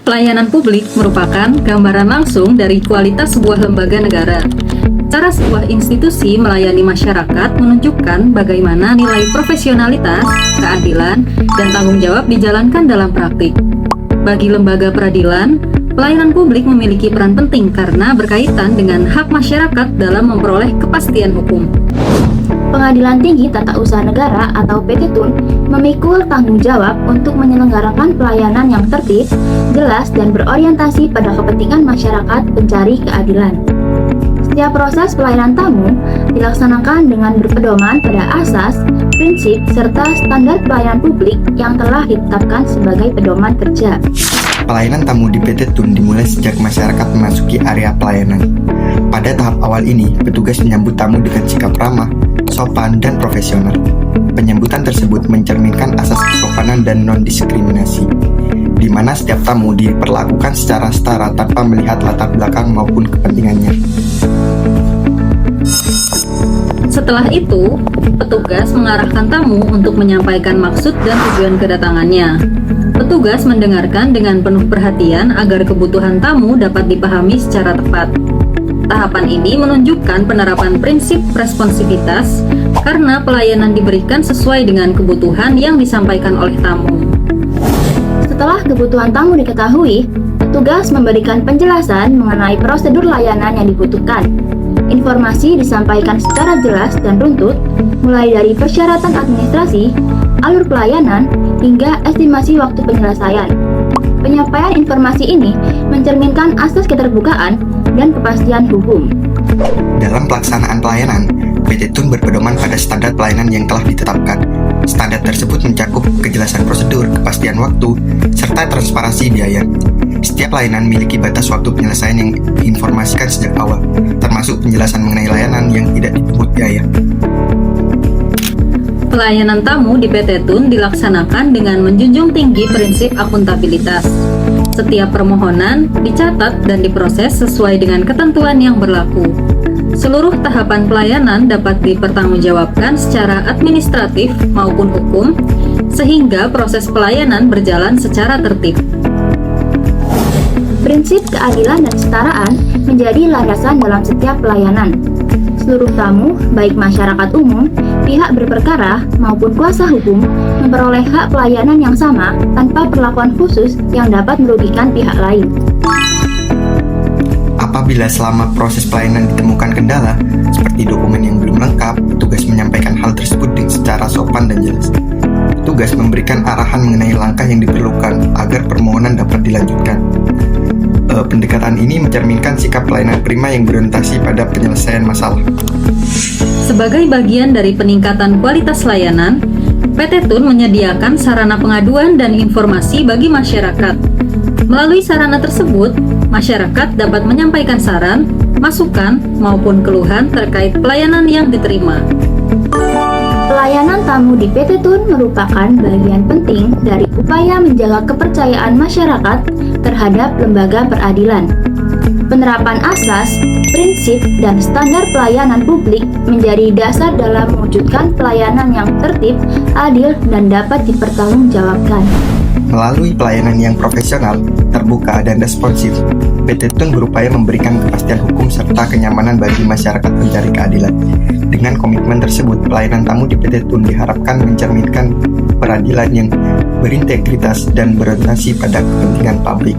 Pelayanan publik merupakan gambaran langsung dari kualitas sebuah lembaga negara. Cara sebuah institusi melayani masyarakat menunjukkan bagaimana nilai profesionalitas, keadilan, dan tanggung jawab dijalankan dalam praktik. Bagi lembaga peradilan, pelayanan publik memiliki peran penting karena berkaitan dengan hak masyarakat dalam memperoleh kepastian hukum. Pengadilan Tinggi Tata Usaha Negara atau PT TUN memikul tanggung jawab untuk menyelenggarakan pelayanan yang tertib, jelas, dan berorientasi pada kepentingan masyarakat pencari keadilan. Setiap proses pelayanan tamu dilaksanakan dengan berpedoman pada asas, prinsip, serta standar pelayanan publik yang telah ditetapkan sebagai pedoman kerja. Pelayanan tamu di PT TUN dimulai sejak masyarakat memasuki area pelayanan. Pada tahap awal ini, petugas menyambut tamu dengan sikap ramah, sopan, dan profesional. Penyambutan tersebut mencerminkan asas kesopanan dan non-diskriminasi, di mana setiap tamu diperlakukan secara setara tanpa melihat latar belakang maupun kepentingannya. Setelah itu, petugas mengarahkan tamu untuk menyampaikan maksud dan tujuan kedatangannya. Petugas mendengarkan dengan penuh perhatian agar kebutuhan tamu dapat dipahami secara tepat. Tahapan ini menunjukkan penerapan prinsip responsivitas karena pelayanan diberikan sesuai dengan kebutuhan yang disampaikan oleh tamu. Setelah kebutuhan tamu diketahui, petugas memberikan penjelasan mengenai prosedur layanan yang dibutuhkan. Informasi disampaikan secara jelas dan runtut, mulai dari persyaratan administrasi, alur pelayanan, hingga estimasi waktu penyelesaian. Penyampaian informasi ini mencerminkan asas keterbukaan dan kepastian hukum. Dalam pelaksanaan pelayanan, PT TUN berpedoman pada standar pelayanan yang telah ditetapkan. Standar tersebut mencakup kejelasan prosedur, kepastian waktu, serta transparansi biaya. Setiap layanan memiliki batas waktu penyelesaian yang diinformasikan sejak awal, termasuk penjelasan mengenai layanan yang tidak dipungut biaya. Pelayanan tamu di PT TUN dilaksanakan dengan menjunjung tinggi prinsip akuntabilitas. Setiap permohonan dicatat dan diproses sesuai dengan ketentuan yang berlaku. Seluruh tahapan pelayanan dapat dipertanggungjawabkan secara administratif maupun hukum, sehingga proses pelayanan berjalan secara tertib. Prinsip keadilan dan kesetaraan menjadi landasan dalam setiap pelayanan. Seluruh tamu, baik masyarakat umum, pihak berperkara, maupun kuasa hukum, memperoleh hak pelayanan yang sama tanpa perlakuan khusus yang dapat merugikan pihak lain. Apabila selama proses pelayanan ditemukan kendala, seperti dokumen yang belum lengkap, petugas menyampaikan hal tersebut secara sopan dan jelas. Petugas memberikan arahan mengenai langkah yang diperlukan agar permohonan dapat dilanjutkan. Pendekatan ini mencerminkan sikap pelayanan prima yang berorientasi pada penyelesaian masalah. Sebagai bagian dari peningkatan kualitas layanan, PT TUN menyediakan sarana pengaduan dan informasi bagi masyarakat. Melalui sarana tersebut, masyarakat dapat menyampaikan saran, masukan, maupun keluhan terkait pelayanan yang diterima. Pelayanan tamu di PT TUN merupakan bagian penting dari upaya menjaga kepercayaan masyarakat terhadap lembaga peradilan. Penerapan asas, prinsip, dan standar pelayanan publik menjadi dasar dalam mewujudkan pelayanan yang tertib, adil, dan dapat dipertanggungjawabkan. Melalui pelayanan yang profesional, terbuka, dan responsif, PT TUN berupaya memberikan kepastian hukum serta kenyamanan bagi masyarakat pencari keadilan. Dengan komitmen tersebut, pelayanan tamu di PT TUN diharapkan mencerminkan peradilan yang berintegritas dan berorientasi pada kepentingan publik.